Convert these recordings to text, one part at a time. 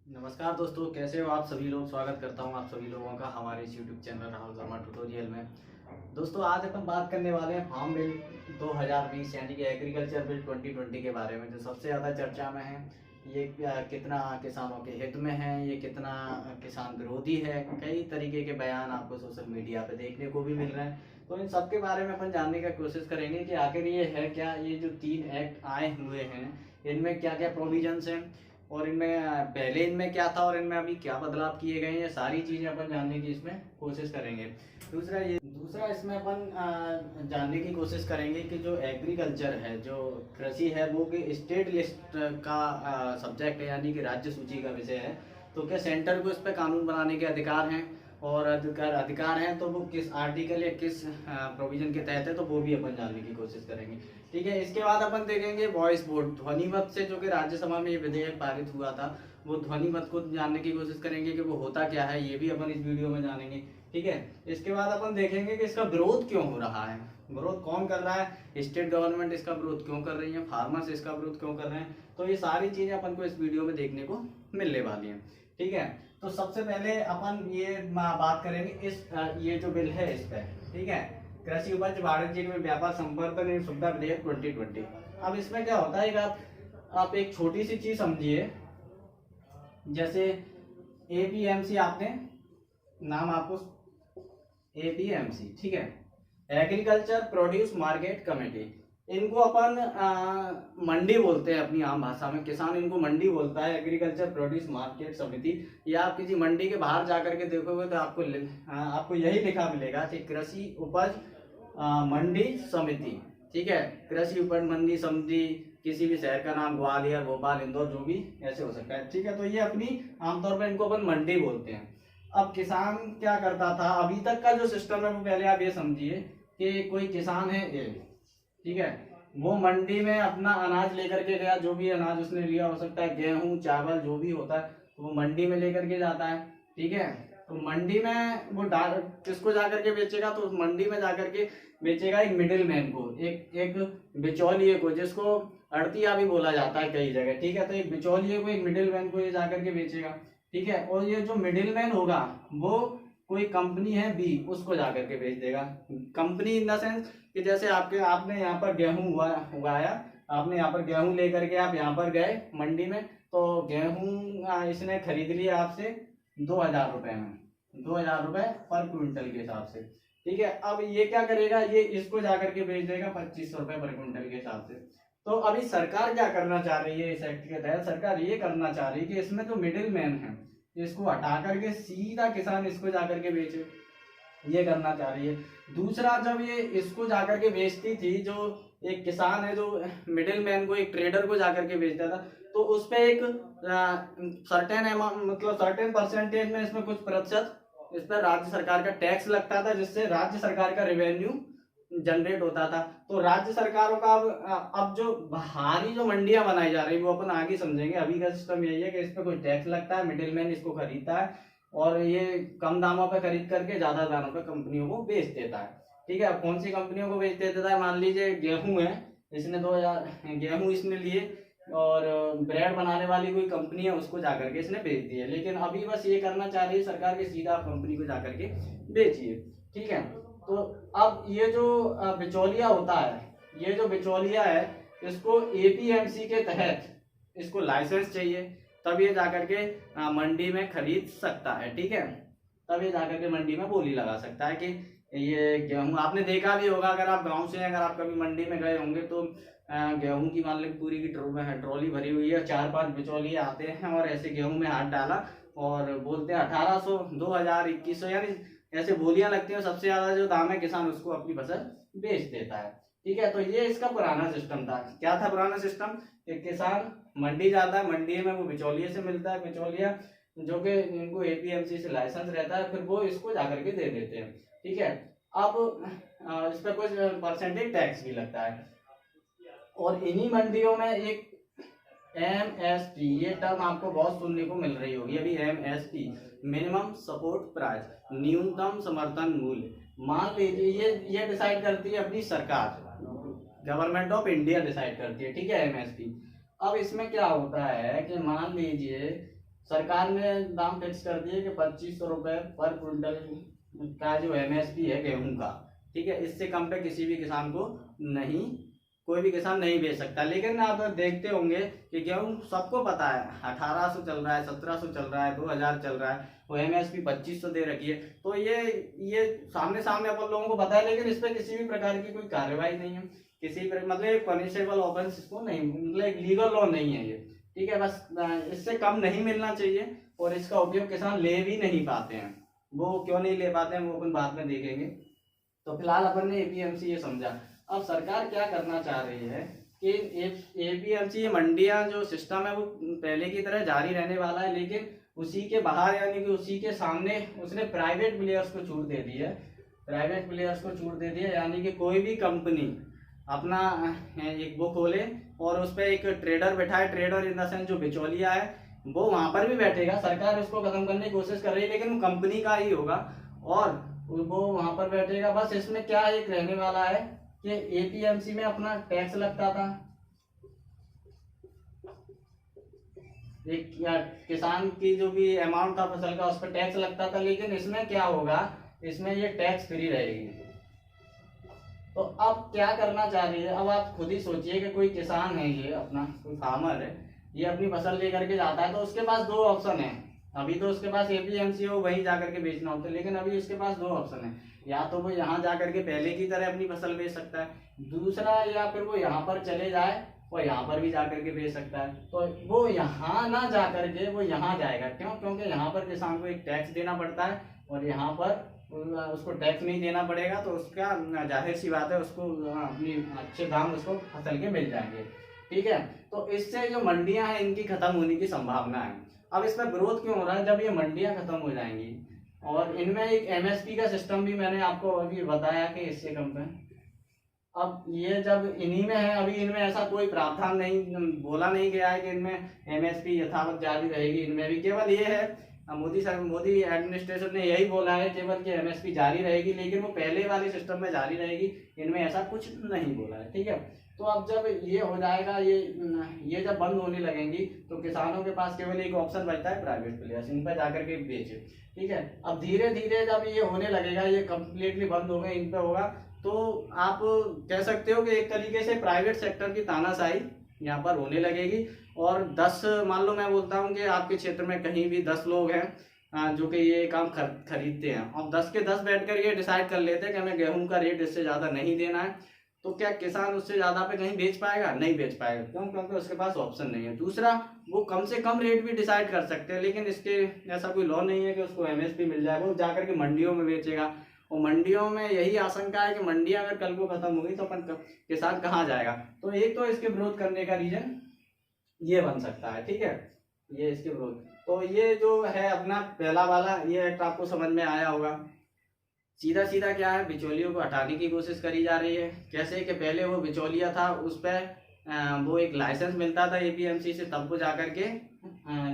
नमस्कार दोस्तों, कैसे हो आप सभी लोग। स्वागत करता हूं आप सभी लोगों का हमारे इस YouTube channel Rahul Verma tutorial में। दोस्तों, आज अपन बात करने वाले हैं फार्म बिल 2020 यानी कि एग्रीकल्चर बिल 2020 के बारे में, जो सबसे ज़्यादा चर्चा में है। ये कितना किसानों के हित में है, ये कितना किसान विरोधी है। कई तरीके के बयान आपको सोशल मीडिया पे देखने को भी मिल रहे हैं। तो इन सब के बारे में अपन जानने का कोशिश करेंगे कि आखिर ये है क्या। ये जो 3 एक्ट आए हुए हैं, इनमें क्या क्या प्रोविजंस हैं और इनमें पहले इनमें क्या था और इनमें अभी क्या बदलाव किए गए हैं, ये सारी चीज़ें अपन जानने की इसमें कोशिश करेंगे। दूसरा इसमें अपन जानने की कोशिश करेंगे कि जो एग्रीकल्चर है, जो कृषि है, वो कि स्टेट लिस्ट का सब्जेक्ट है, यानी कि राज्य सूची का विषय है। तो क्या सेंटर को इस पर कानून बनाने के अधिकार हैं, और अधिकार हैं तो वो किस आर्टिकल या किस प्रोविजन के तहत है, तो वो भी अपन जानने की कोशिश करेंगे। ठीक है। इसके बाद अपन देखेंगे वॉइस वोट, ध्वनि मत से, जो कि राज्यसभा में ये विधेयक पारित हुआ था, वो ध्वनि मत को जानने की कोशिश करेंगे कि वो होता क्या है, ये भी अपन इस वीडियो में जानेंगे। ठीक है। इसके बाद अपन देखेंगे कि इसका विरोध क्यों हो रहा है, विरोध कौन कर रहा है, स्टेट गवर्नमेंट इसका विरोध क्यों कर रही है, फार्मर्स इसका विरोध क्यों कर रहे हैं। तो ये सारी चीजें अपन को इस वीडियो में देखने को मिलने वाली हैं। ठीक है। तो सबसे पहले अपन ये बात करेंगे इस ये जो बिल है इस पर। ठीक है। कृषि उपज वाणिज्य में व्यापार संवर्धन एवं सुविधा विधेयक 2020। अब इसमें क्या होता है कि आप एक छोटी सी चीज समझिए, जैसे एपीएमसी, आपने नाम आपको एपीएमसी, ठीक है, एग्रीकल्चर प्रोड्यूस मार्केट कमेटी, इनको अपन मंडी बोलते हैं अपनी आम भाषा में। किसान इनको मंडी बोलता है, एग्रीकल्चर प्रोड्यूस मार्केट समिति। या आप किसी मंडी के बाहर जाकर के देखोगे तो आपको यही लिखा मिलेगा कि कृषि उपज मंडी समिति। ठीक है। कृषि उपज मंडी समिति, किसी भी शहर का नाम, ग्वालियर, भोपाल, इंदौर, जो भी ऐसे हो सकता है। ठीक है। तो ये अपनी आमतौर पर इनको अपन मंडी बोलते हैं। अब किसान क्या करता था, अभी तक का जो सिस्टम है वो पहले आप ये समझिए कि कोई किसान है ये, ठीक है, वो मंडी में अपना अनाज लेकर के गया, जो भी अनाज उसने लिया, हो सकता है गेहूं, चावल, जो भी होता है, तो वो मंडी में लेकर के जाता है। ठीक है। तो मंडी में वो किसको जाकर के बेचेगा, तो मंडी में जाकर के बेचेगा एक मिडिल मैन को, एक बिचौलिए को, जिसको अड़तिया भी बोला जाता है कई जगह। ठीक है। तो एक बिचौलिए को, एक मिडिल मैन को ये जाकर के बेचेगा। ठीक है। और ये जो मिडिल मैन होगा वो कोई कंपनी है बी, उसको जाकर के बेच देगा। कंपनी इन द सेंस कि जैसे आपने यहाँ पर गेहूं उगाया, आपने यहाँ पर गेहूं लेकर के आप यहाँ पर गए मंडी में, तो गेहूं इसने खरीद लिया आपसे 2,000 रुपए में, 2,000 रुपए पर क्विंटल के हिसाब से। ठीक है। अब ये क्या करेगा, ये इसको जाकर के बेच देगा 2,500 रुपए पर क्विंटल के हिसाब से। तो अभी सरकार क्या करना चाह रही है, इस एक्ट के तहत सरकार ये करना चाह रही है कि इसमें जो मिडिल मैन है इसको हटा करके सीधा किसान इसको जाकर के बेचे, ये करना चाह रही है। दूसरा, जब ये इसको जाकर के बेचती थी, जो एक किसान है जो मिडिल मैन को, एक ट्रेडर को जाकर के बेचता था, तो उस पे एक सर्टेन अमाउंट, मतलब सर्टेन परसेंटेज में, इसमें कुछ प्रतिशत इस पर राज्य सरकार का टैक्स लगता था, जिससे राज्य सरकार का रेवेन्यू जनरेट होता था। तो राज्य सरकारों का अब जो बाहरी जो मंडियां बनाई जा रही है वो अपन आगे समझेंगे। अभी का सिस्टम यही है कि इस पर कोई टैक्स लगता है, मिडिल मैन इसको खरीदता है और ये कम दामों पे खरीद करके ज्यादा दामों पे कंपनियों को बेच देता है। ठीक है। अब कौन सी कंपनियों को बेच देता है, मान लीजिए गेहूं है, इसने 2,000 गेहूं इसने लिए, और ब्रेड बनाने वाली कोई कंपनी है, उसको जाकर के इसने बेच दिए। लेकिन अभी बस ये करना चाह रही है सरकार की, सीधा कंपनी को जाकर के बेचिए। ठीक है। तो अब ये जो बिचौलिया होता है, ये जो बिचौलिया है, इसको एपीएमसी के तहत इसको लाइसेंस चाहिए, तब ये जाकर के मंडी में खरीद सकता है। ठीक है। तब ये जाकर के मंडी में बोली लगा सकता है कि ये गेहूं, आपने देखा भी होगा, अगर आप गांव से हैं, अगर आप कभी मंडी में गए होंगे, तो गेहूं की मान लो पूरी की ट्रॉली भरी हुई है, 4-5 बिचौलिए आते हैं और ऐसे गेहूं में हाथ डाला और बोलते हैं 1,800, 2,000, 2,100, यानी ऐसे बोलियां लगती हैं। सबसे ज्यादा जो दाम है किसान उसको अपनी फसल बेच देता है। ठीक है। तो ये इसका पुराना सिस्टम था। क्या था पुराना सिस्टम, कि किसान मंडी जाता है, मंडी में वो बिचौलिए से मिलता है, बिचौलिया जो कि इनको एपीएमसी से लाइसेंस रहता है, फिर वो इसको जाकर के दे देते हैं। ठीक है। अब इस पर कुछ परसेंटेज टैक्स भी लगता है। और इन्हीं मंडियों में एक एमएसपी, ये टर्म आपको बहुत सुनने को मिल रही होगी अभी, एमएसपी, मिनिमम सपोर्ट प्राइस, न्यूनतम समर्थन मूल्य। मान लीजिए ये डिसाइड करती है अपनी सरकार, गवर्नमेंट ऑफ इंडिया डिसाइड करती है। ठीक है। एमएसपी। अब इसमें क्या होता है कि मान लीजिए सरकार ने दाम फिक्स कर दिए कि 2500 रुपये पर क्विंटल का जो MSP है गेहूं का, ठीक है। इससे कम पे किसी भी किसान को नहीं, कोई भी किसान नहीं बेच सकता। लेकिन आप देखते होंगे कि गेहूं सबको पता है 1800 चल रहा है, 1700 चल रहा है, 2000 चल रहा है, वो MSP 2500 दे रखी है। तो ये सामने सामने अपन लोगों को पता है, लेकिन इस पर किसी भी प्रकार की कोई कार्रवाई नहीं है, किसी मतलब एक पनिशेबल ऑफेंस इसको नहीं, मतलब एक लीगल लॉ नहीं है ये, ठीक है। बस इससे कम नहीं मिलना चाहिए और इसका उपयोग किसान ले भी नहीं पाते हैं। वो क्यों नहीं ले पाते हैं वो अपन बाद में देखेंगे। तो फिलहाल अपन ने APMC ये समझा। अब सरकार क्या करना चाह रही है कि APMC मंडियां जो सिस्टम है वो पहले की तरह जारी रहने वाला है, लेकिन उसी के बाहर यानी कि उसी के सामने उसने प्राइवेट प्लेयर्स को छूट दे दी है। प्राइवेट प्लेयर्स को छूट दे दी है, यानी कि कोई भी कंपनी अपना एक वो खोले और उस पर एक ट्रेडर बैठाए, ट्रेडर इन द सेंस जो बिचौलिया है वो वहां पर भी बैठेगा। सरकार उसको खत्म करने की कोशिश कर रही है, लेकिन वो कंपनी का ही होगा और वो वहां पर बैठेगा। बस इसमें क्या एक रहने वाला है कि APMC में अपना टैक्स लगता था, एक किसान की जो भी अमाउंट था फसल का उस पर टैक्स लगता था, लेकिन इसमें क्या होगा, इसमें ये टैक्स फ्री रहेगी। तो अब क्या करना चाह रही है, अब आप खुद ही सोचिए कि कोई किसान है, ये अपना कोई फार्मर है, ये अपनी फसल लेकर के जाता है तो उसके पास दो ऑप्शन है। अभी तो उसके पास APMC हो वहीं जाकर के बेचना होता है, लेकिन अभी उसके पास दो ऑप्शन है, या तो वो यहाँ जाकर के पहले की तरह अपनी फसल बेच सकता है, दूसरा या फिर वो यहाँ पर चले जाए और यहाँ पर भी जाकर के बेच सकता है। तो वो यहाँ ना जाकर के वो यहाँ जाएगा, क्यों? क्योंकि यहाँ पर किसान को एक टैक्स देना पड़ता है और यहाँ पर उसको टैक्स नहीं देना पड़ेगा, तो उसका जाहिर सी बात है उसको अपनी अच्छे दाम उसको फसल के मिल जाएंगे, ठीक है। तो इससे जो मंडियां हैं इनकी खत्म होने की संभावना है। अब इसमें विरोध क्यों हो रहा है? जब ये मंडियां खत्म हो जाएंगी और इनमें एक MSP का सिस्टम भी मैंने आपको अभी बताया कि इससे कम पे, अब ये जब इन्हीं में है, अभी इनमें ऐसा कोई प्रावधान नहीं बोला नहीं गया है कि इनमें MSP यथावत जारी रहेगी। इनमें भी केवल ये है, मोदी एडमिनिस्ट्रेशन ने यही बोला है केवल कि MSP जारी रहेगी, लेकिन वो पहले वाले सिस्टम में जारी रहेगी, इनमें ऐसा कुछ नहीं बोला है, ठीक है। तो अब जब ये हो जाएगा, ये जब बंद होने लगेंगी तो किसानों के पास केवल एक ऑप्शन बचता है, प्राइवेट प्लेयर्स, इन पर जाकर के बेचे, ठीक है। अब धीरे धीरे जब ये होने लगेगा, ये कम्प्लीटली बंद हो गए, इन पे होगा, तो आप कह सकते हो कि एक तरीके से प्राइवेट सेक्टर की तानाशाही यहाँ पर होने लगेगी। और 10 मान लो मैं बोलता हूँ कि आपके क्षेत्र में कहीं भी 10 लोग हैं जो कि ये काम खरीदते हैं, और 10 के 10 बैठकर ये डिसाइड कर लेते हैं कि हमें गेहूं का रेट इससे ज़्यादा नहीं देना है, तो क्या किसान उससे ज़्यादा पे कहीं बेच पाएगा? नहीं बेच पाएगा। क्यों? क्योंकि उसके पास ऑप्शन नहीं है। दूसरा, वो कम से कम रेट भी डिसाइड कर सकते हैं, लेकिन इसके ऐसा कोई लॉ नहीं है कि उसको MSP मिल जाएगा। वो जाकर के मंडियों में बेचेगा, और मंडियों में यही आशंका है कि मंडियां अगर कल को खत्म हो गई तो अपन किसान कहाँ जाएगा। तो एक तो इसके विरोध करने का रीजन ये बन सकता है, ठीक है, ये इसके विरोध। तो ये जो है अपना पहला वाला ये एक्ट आपको समझ में आया होगा। सीधा सीधा क्या है, बिचौलियों को हटाने की कोशिश करी जा रही है। कैसे कि पहले वो बिचौलिया था, उस पर वो एक लाइसेंस मिलता था APMC से, तब वो जाकर के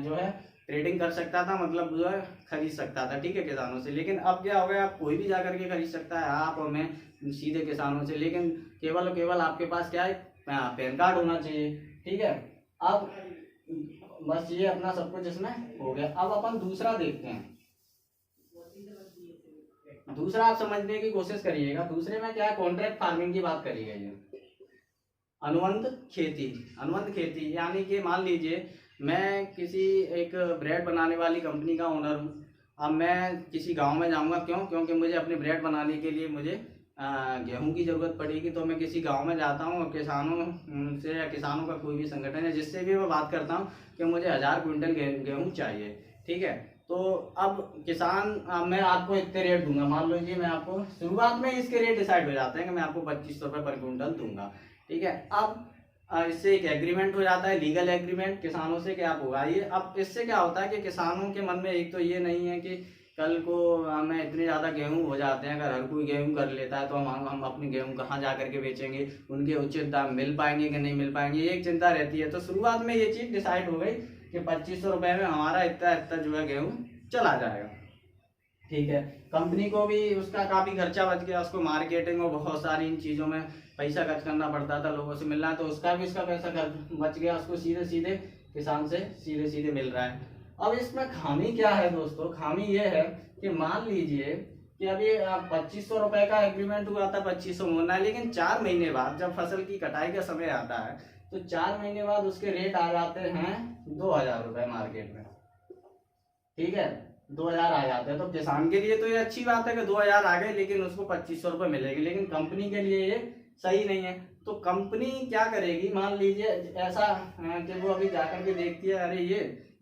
जो है ट्रेडिंग कर सकता था, मतलब जो है खरीद सकता था, ठीक है, किसानों से। लेकिन अब क्या हो गया, आप कोई भी जाकर के खरीद सकता है, आप और मैं सीधे किसानों से, लेकिन केवल और केवल आपके पास क्या है, पैन कार्ड होना चाहिए, ठीक है। अब बस ये अपना सब कुछ इसमें हो गया। अब अपन दूसरा देखते हैं। दूसरा आप समझने की कोशिश करिएगा। दूसरे में क्या है, कॉन्ट्रैक्ट फार्मिंग की बात करी गई है। अनुबंध खेती, अनुबंध खेती यानी कि मान लीजिए मैं किसी एक ब्रेड बनाने वाली कंपनी का ओनर हूँ। अब मैं किसी गांव में जाऊंगा, क्यों? क्योंकि मुझे अपनी ब्रेड बनाने के लिए मुझे गेहूं की ज़रूरत पड़ेगी। तो मैं किसी गांव में जाता हूँ और किसानों से या किसानों का कोई भी संगठन है जिससे भी मैं बात करता हूँ कि मुझे 1000 क्विंटल गेहूं चाहिए, ठीक है। तो अब किसान, मैं आपको इतने रेट दूंगा, मान लीजिए मैं आपको शुरुआत में इसके रेट डिसाइड हो जाते हैं कि मैं आपको 2500 रुपये पर क्विंटल दूंगा, ठीक है। अब इससे एक एग्रीमेंट हो जाता है, लीगल एग्रीमेंट किसानों से कि आप उगाइए। अब इससे क्या होता है कि किसानों के मन में एक तो ये नहीं है कि कल को हमें इतने ज़्यादा गेहूं हो जाते हैं, अगर हर कोई गेहूं कर लेता है तो हम अपनी गेहूं कहाँ जा करके बेचेंगे, उनके उचित दाम मिल पाएंगे कि नहीं मिल पाएंगे, एक चिंता रहती है। तो शुरुआत में ये चीज़ डिसाइड हो गई कि 2500 रुपये में हमारा इतना इतना जो है गेहूँ चला जाएगा, ठीक है। कंपनी को भी उसका काफ़ी खर्चा बच गया, उसको मार्केटिंग और बहुत सारी इन चीज़ों में पैसा खर्च करना पड़ता था, लोगों से मिलना है, तो उसका भी उसका पैसा बच गया, उसको सीधे सीधे किसान से सीधे सीधे मिल रहा है। अब इसमें खामी क्या है दोस्तों, खामी ये है कि मान लीजिए कि अभी 2500 रुपए का एग्रीमेंट हुआ था, 2500 होना है, लेकिन 4 महीने बाद जब फसल की कटाई का समय आता है तो 4 महीने बाद उसके रेट आ जाते हैं 2000 रुपए मार्केट में। ठीक है, 2000 आ जाते हैं। तो किसान के लिए तो ये अच्छी बात है कि 2000 आ गए, लेकिन उसको 2500 रुपए मिलेगी, लेकिन कंपनी के लिए ये सही नहीं है। तो कंपनी क्या करेगी, मान लीजिए ऐसा कि वो अभी जाकर के देखती है, अरे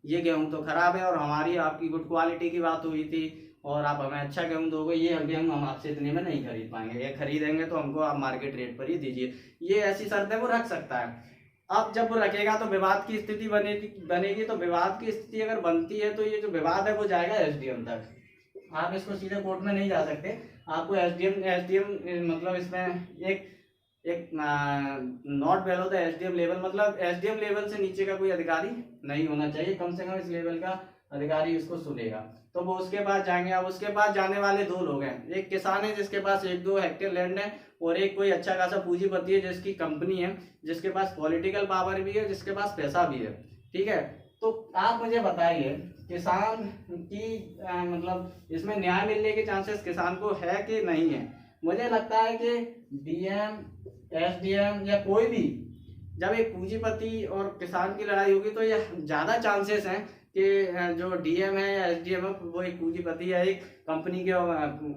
ये गेहूं तो खराब है और हमारी आपकी गुड क्वालिटी की बात हुई थी और आप हमें अच्छा गेहूं दोगे, ये गेहूं हम आपसे इतने में नहीं खरीद पाएंगे, ये खरीदेंगे तो हमको आप मार्केट रेट पर ही दीजिए। ये ऐसी शर्तें वो रख सकता है। अब जब वो रखेगा तो विवाद की स्थिति बनेगी। तो विवाद की स्थिति अगर बनती है तो ये जो विवाद है वो जाएगा एसडीएम तक। आप इसको सीधे कोर्ट में नहीं जा सकते, आपको एसडीएम मतलब इसमें एक not bellow the SDM level, मतलब एसडीएम लेवल से नीचे का कोई अधिकारी नहीं होना चाहिए, कम से कम इस लेवल का अधिकारी इसको सुनेगा। तो वो उसके पास जाएंगे। अब उसके पास जाने वाले 2 लोग हैं, एक किसान है जिसके पास 1-2 हेक्टेयर लैंड है, और एक कोई अच्छा खासा पूंजीपति है जिसकी कंपनी है, जिसके पास पॉलिटिकल पावर भी है, जिसके पास पैसा भी है। ठीक है, तो आप मुझे बताइए किसान की मतलब इसमें न्याय मिलने के चांसेस किसान को है कि नहीं है। मुझे लगता है कि डीएम, एसडीएम या कोई भी, जब एक पूंजीपति और किसान की लड़ाई होगी तो ये ज्यादा चांसेस हैं कि जो डीएम है या एसडीएम है वो एक पूंजीपति या एक कंपनी के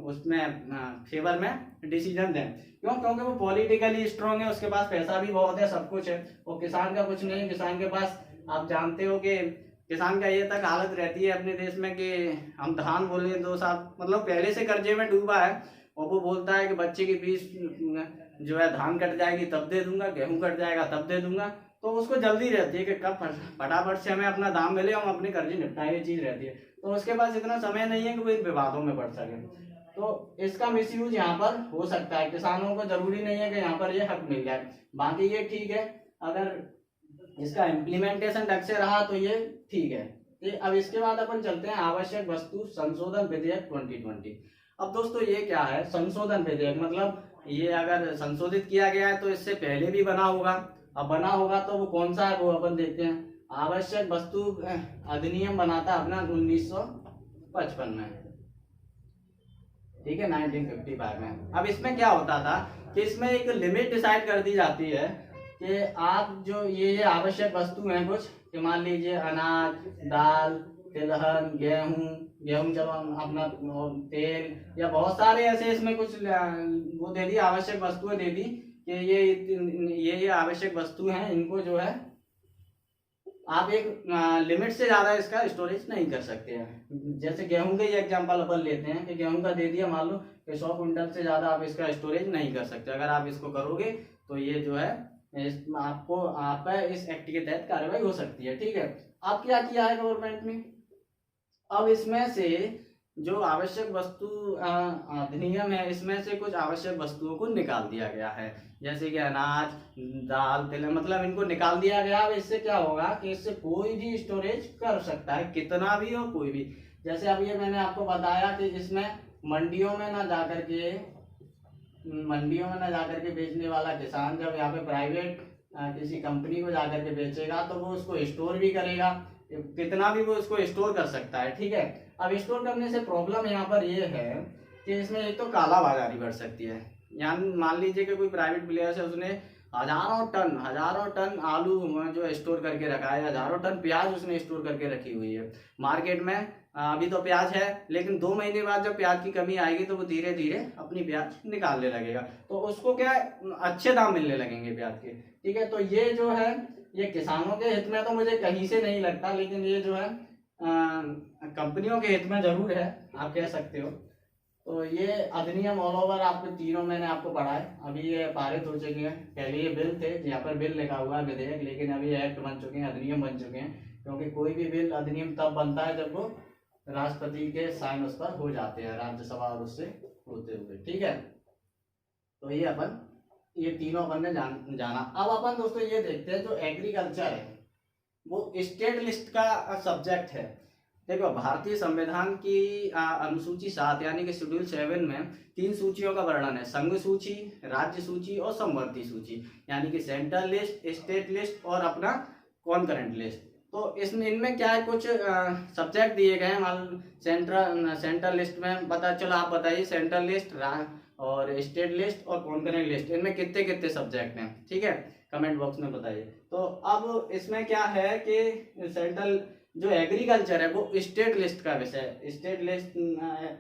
उसमें फेवर में डिसीजन दें। क्यों? क्योंकि वो पॉलिटिकली स्ट्रांग है, उसके पास पैसा भी बहुत है, सब कुछ है, और किसान का कुछ नहीं है। किसान के पास आप जानते हो कि किसान का ये तक हालत रहती है अपने देश में कि हम धान बोले 2 साल मतलब पहले से कर्जे में डूबा है, और वो बोलता है कि बच्चे की फीस जो है धान कट जाएगी तब दे दूंगा, गेहूं कट जाएगा तब दे दूंगा। तो उसको जल्दी रहती है कि कब फटाफट से हमें अपना दाम मिले, हम अपने कर्जे निपटाए, ये चीज रहती है। तो उसके पास इतना समय नहीं है कि वो इन विवादों में पड़ सके। तो इसका मिसयूज यहाँ पर हो सकता है। किसानों को जरूरी नहीं है कि यहाँ पर ये हक मिल जाए, बाकी ये ठीक है, अगर इसका इम्प्लीमेंटेशन ढंग से रहा तो ये ठीक है। अब इसके बाद अपन चलते हैं आवश्यक वस्तु संशोधन विधेयक 2020। अब दोस्तों ये क्या है संशोधन विधेयक, मतलब ये अगर संशोधित किया गया है तो इससे पहले भी बना होगा। अब बना होगा तो वो कौन सा है वो अपन देखते हैं। आवश्यक वस्तु अधिनियम बना था अपना 1955 में, ठीक है, 1955 में। अब इसमें क्या होता था कि इसमें एक लिमिट डिसाइड कर दी जाती है कि आप जो ये आवश्यक वस्तु हैं कुछ, कि मान लीजिए अनाज, दाल, तिलहन, गेहूं जब अपना तेल या बहुत सारे ऐसे इसमें कुछ वो दे दी, आवश्यक वस्तुएं दे दी कि ये आवश्यक वस्तु हैं, इनको जो है आप एक लिमिट से ज्यादा इसका स्टोरेज नहीं कर सकते हैं। जैसे गेहूं के एग्जांपल अपन लेते हैं कि गेहूं का दे दिया, मान लो कि 100 क्विंटल से ज्यादा आप इसका स्टोरेज नहीं कर सकते। अगर आप इसको करोगे तो ये जो है आपको आप इस एक्ट के तहत कार्रवाई हो सकती है। ठीक है, अब क्या किया है गवर्नमेंट ने, अब इसमें से जो आवश्यक वस्तु अधिनियम है इसमें से कुछ आवश्यक वस्तुओं को निकाल दिया गया है, जैसे कि अनाज, दाल, तेल, मतलब इनको निकाल दिया गया। अब इससे क्या होगा कि इससे कोई भी स्टोरेज कर सकता है, कितना भी हो, कोई भी। जैसे अब ये मैंने आपको बताया कि इसमें मंडियों में ना जाकर के बेचने वाला किसान जब यहाँ पे प्राइवेट किसी कंपनी को जाकर के बेचेगा तो वो उसको स्टोर भी करेगा, कितना भी वो उसको स्टोर कर सकता है। ठीक है, अब स्टोर करने से प्रॉब्लम यहाँ पर ये है कि इसमें एक तो काला बाजारी बढ़ सकती है। यानी मान लीजिए कि कोई प्राइवेट प्लेयर है, उसने हजारों टन आलू जो स्टोर करके रखा है, हजारों टन प्याज उसने स्टोर करके रखी हुई है मार्केट में। अभी तो प्याज है, लेकिन 2 महीने बाद जब प्याज की कमी आएगी तो वो धीरे धीरे अपनी प्याज निकालने लगेगा, तो उसको क्या अच्छे दाम मिलने लगेंगे प्याज के। ठीक है, तो ये जो है ये किसानों के हित में तो मुझे कहीं से नहीं लगता, लेकिन ये जो है कंपनियों के हित में जरूर है, आप कह सकते हो। तो ये अधिनियम ऑल ओवर आपको तीनों मैंने आपको पढ़ाए, अभी ये पारित हो चुके हैं। पहले ये बिल थे, यहाँ पर बिल लिखा हुआ है विधेयक, लेकिन अभी एक्ट बन चुके हैं, अधिनियम बन चुके हैं। क्योंकि कोई भी बिल अधिनियम तब बनता है जब वो राष्ट्रपति के साइन उस पर हो जाते हैं, राज्यसभा और उससे होते हुए। ठीक है, तो ये अपन ये तीनों अपन ने जाना। अब अपन दोस्तों ये देखते हैं जो एग्रीकल्चर है वो स्टेट लिस्ट का सब्जेक्ट है। देखो भारतीय संविधान की अनुसूची 7 यानी कि शेड्यूल 7 में 3 सूचियों का वर्णन है, संघ सूची, राज्य सूची और समवर्ती सूची, यानी कि सेंट्रल लिस्ट, स्टेट लिस्ट और अपना कॉन्करेंट लिस्ट। तो इसमें इनमें क्या है, कुछ सब्जेक्ट दिए गए हैं। मान सेंट्रल लिस्ट में पता चला, आप बताइए सेंट्रल लिस्ट और स्टेट लिस्ट और कॉन्करेंट लिस्ट, इनमें कितने कितने सब्जेक्ट हैं, ठीक है, कमेंट बॉक्स में बताइए। तो अब इसमें क्या है कि सेंट्रल जो एग्रीकल्चर है वो स्टेट लिस्ट का विषय है। स्टेट लिस्ट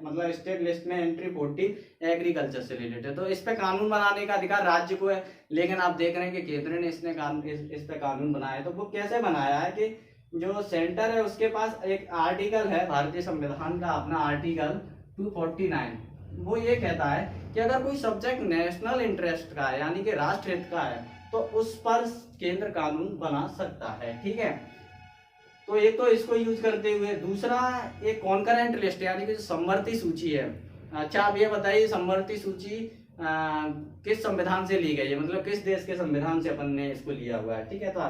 मतलब स्टेट लिस्ट में एंट्री 40 एग्रीकल्चर से रिलेटेड है, तो इस पे कानून बनाने का अधिकार राज्य को है। लेकिन आप देख रहे हैं कि केंद्र ने इस पे कानून बनाया है। तो वो कैसे बनाया है कि जो सेंटर है उसके पास एक आर्टिकल है भारतीय संविधान का, अपना आर्टिकल 249, वो ये कहता है कि अगर कोई सब्जेक्ट नेशनल इंटरेस्ट का है यानी कि राष्ट्र हित का है तो उस पर केंद्र कानून बना सकता है, ठीक है। तो एक तो इसको यूज करते हुए, दूसरा एक कॉन्करेंट लिस्ट यानी कि समवर्ती सूची है। अच्छा, आप ये बताइए समवर्ती सूची किस संविधान से ली गई है, मतलब किस देश के संविधान से अपन ने इसको लिया हुआ है, ठीक है। तो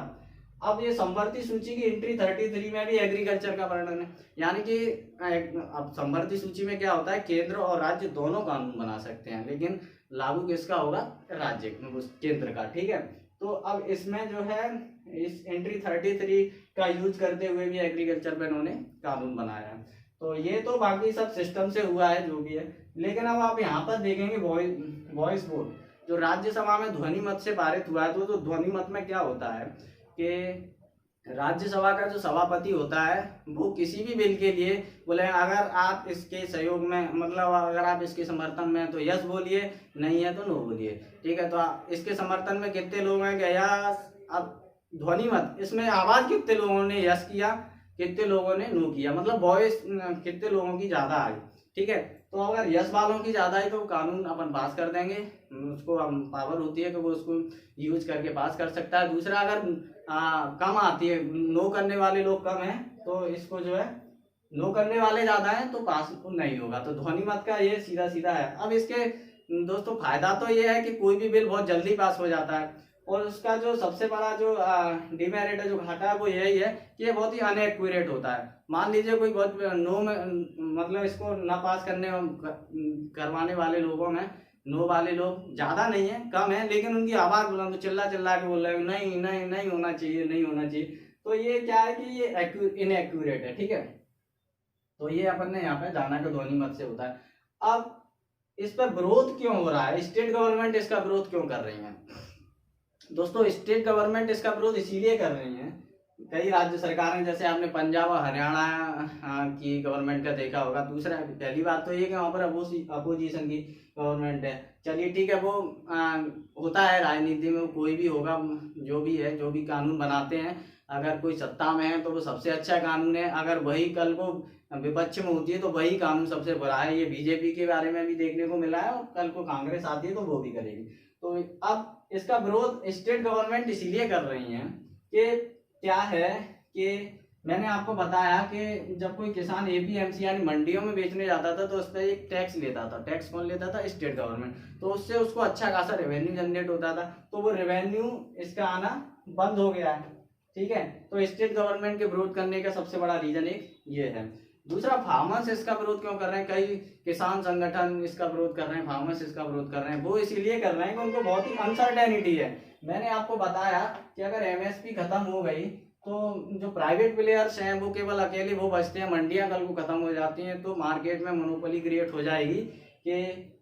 अब ये समवर्ती सूची की एंट्री 33 में भी एग्रीकल्चर का वर्णन है। यानी कि अब समवर्ती सूची में क्या होता है, केंद्र और राज्य दोनों कानून बना सकते हैं, लेकिन लागू किसका होगा, राज्य केंद्र का, ठीक है। तो अब इसमें जो है इस एंट्री 33 का यूज करते हुए भी एग्रीकल्चर पे इन्होंने कानून बनाया है। तो ये तो बाकी सब सिस्टम से हुआ है जो भी है। लेकिन अब आप यहाँ पर देखेंगे वॉइस वोट जो राज्यसभा में ध्वनि मत से पारित हुआ है। तो ध्वनि मत में क्या होता है कि राज्यसभा का जो सभापति होता है वो किसी भी बिल के लिए बोले अगर आप इसके सहयोग में, मतलब अगर आप इसके समर्थन में तो यस बोलिए, नहीं है तो नो बोलिए, ठीक है। तो इसके समर्थन में कितने लोग हैं कि यस, अब ध्वनि मत इसमें आवाज कितने लोगों ने यस किया, कितने लोगों ने नो किया, मतलब वॉइस कितने लोगों की ज्यादा आई, ठीक है। तो अगर यस वालों की ज्यादा है तो कानून अपन पास कर देंगे, उसको पावर होती है कि वो उसको यूज करके पास कर सकता है। दूसरा अगर कम आती है, नो करने वाले लोग कम हैं तो इसको जो है नो करने वाले ज्यादा हैं तो पास नहीं होगा। तो ध्वनि मत का ये सीधा सीधा है। अब इसके दोस्तों फायदा तो ये है कि कोई भी बिल बहुत जल्दी पास हो जाता है, और उसका जो सबसे बड़ा जो डिमेरिट है, जो घाटा है, वो यही है कि ये बहुत ही अनएक्यूरेट होता है। मान लीजिए कोई बहुत नो में, मतलब इसको ना पास करवाने वाले लोगों में नो वाले लोग ज्यादा नहीं है, कम है, लेकिन उनकी आवाज बुलंद, तो चिल्ला चिल्ला के बोल रहे हैं नहीं नहीं नहीं होना चाहिए, नहीं होना चाहिए। तो ये क्या है कि ये इनएक्यूरेट है, ठीक है। तो ये अपन ने यहाँ पे जाना कि ध्वनि मत से होता है। अब इस पर विरोध क्यों हो रहा है, स्टेट गवर्नमेंट इसका विरोध क्यों कर रही है दोस्तों? स्टेट गवर्नमेंट इसका विरोध इसीलिए कर रही है, कई राज्य सरकारें, जैसे आपने पंजाब और हरियाणा की गवर्नमेंट का देखा होगा। दूसरा, पहली बात तो ये कि वहाँ पर अपोजिशन की गवर्नमेंट है। चलिए ठीक है, वो होता है राजनीति में, कोई भी होगा, जो भी है, जो भी कानून बनाते हैं, अगर कोई सत्ता में है तो वो सबसे अच्छा कानून है, अगर वही कल को विपक्ष में होती है तो वही कानून सबसे बुरा है। ये बीजेपी के बारे में भी देखने को मिला है, और कल को कांग्रेस आती है तो वो भी करेगी। तो अब इसका विरोध स्टेट गवर्नमेंट इसीलिए कर रही है कि क्या है कि मैंने आपको बताया कि जब कोई किसान एपीएमसी यानी मंडियों में बेचने जाता था तो उस पर एक टैक्स लेता था। टैक्स कौन लेता था? State government. तो उससे उसको अच्छा खासा रेवेन्यू जनरेट होता था, तो वो रेवेन्यू इसका आना बंद हो गया है, ठीक है। तो स्टेट गवर्नमेंट के विरोध करने का सबसे बड़ा रीजन एक ये है। दूसरा, फार्मर्स इसका विरोध क्यों कर रहे हैं? कई किसान संगठन इसका विरोध कर रहे हैं, फार्मर्स इसका विरोध कर रहे हैं। वो इसीलिए कर रहे हैं कि उनको बहुत ही अनसर्टेनिटी है। मैंने आपको बताया कि अगर एमएसपी खत्म हो गई तो जो प्राइवेट प्लेयर्स हैं वो केवल अकेले वो बचते हैं, मंडियां कल को खत्म हो जाती हैं तो मार्केट में मोनोपोली क्रिएट हो जाएगी कि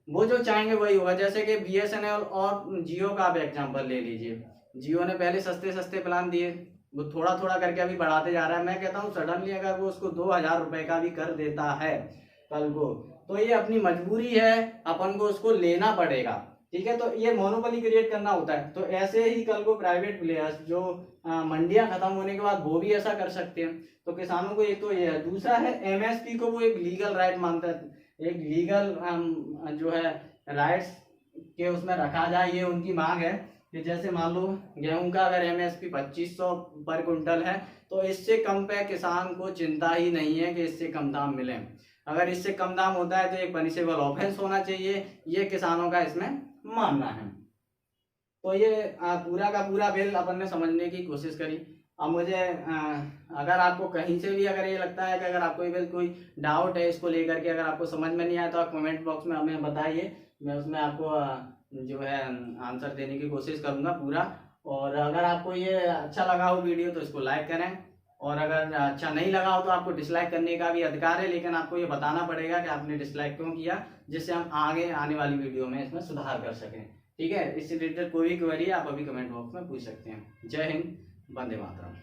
वो जो चाहेंगे वही होगा। जैसे कि बीएसएनएल और जियो का आप एग्जाम्पल ले लीजिए। जियो ने पहले सस्ते सस्ते प्लान दिए, वो थोड़ा थोड़ा करके अभी बढ़ाते जा रहा है। मैं कहता हूँ सडनली अगर वो उसको 2000 रुपए का भी कर देता है कल को, तो ये अपनी मजबूरी है, अपन को उसको लेना पड़ेगा, ठीक है। तो ये मोनोपोली क्रिएट करना होता है। तो ऐसे ही कल को प्राइवेट प्लेयर्स जो मंडियां खत्म होने के बाद वो भी ऐसा कर सकते हैं। तो किसानों को एक तो ये है। दूसरा है एमएसपी को वो एक लीगल राइट मानता है, एक लीगल जो है राइट्स के उसमें रखा जाए, ये उनकी मांग है कि जैसे मान लो गेहूं का अगर एमएसपी 2500 पर क्विंटल है तो इससे कम पे किसान को चिंता ही नहीं है कि इससे कम दाम मिले। अगर इससे कम दाम होता है तो एक पनिशेबल ऑफेंस होना चाहिए, ये किसानों का इसमें मानना है। तो ये पूरा का पूरा बिल अपन ने समझने की कोशिश करी। अब मुझे अगर आपको कहीं से भी अगर ये लगता है कि अगर आपको ये बिल कोई डाउट है इसको लेकर के, अगर आपको समझ में नहीं आया तो आप कमेंट बॉक्स में हमें बताइए, मैं उसमें आपको जो है आंसर देने की कोशिश करूंगा पूरा। और अगर आपको ये अच्छा लगा हो वीडियो तो इसको लाइक करें और अगर अच्छा नहीं लगा हो तो आपको डिसलाइक करने का भी अधिकार है, लेकिन आपको ये बताना पड़ेगा कि आपने डिसलाइक क्यों किया, जिससे हम आगे आने वाली वीडियो में इसमें सुधार कर सकें। ठीक है, इससे रिलेटेड कोई भी क्वेरी आप अभी कमेंट बॉक्स में पूछ सकते हैं। जय हिंद, वंदे मातरम।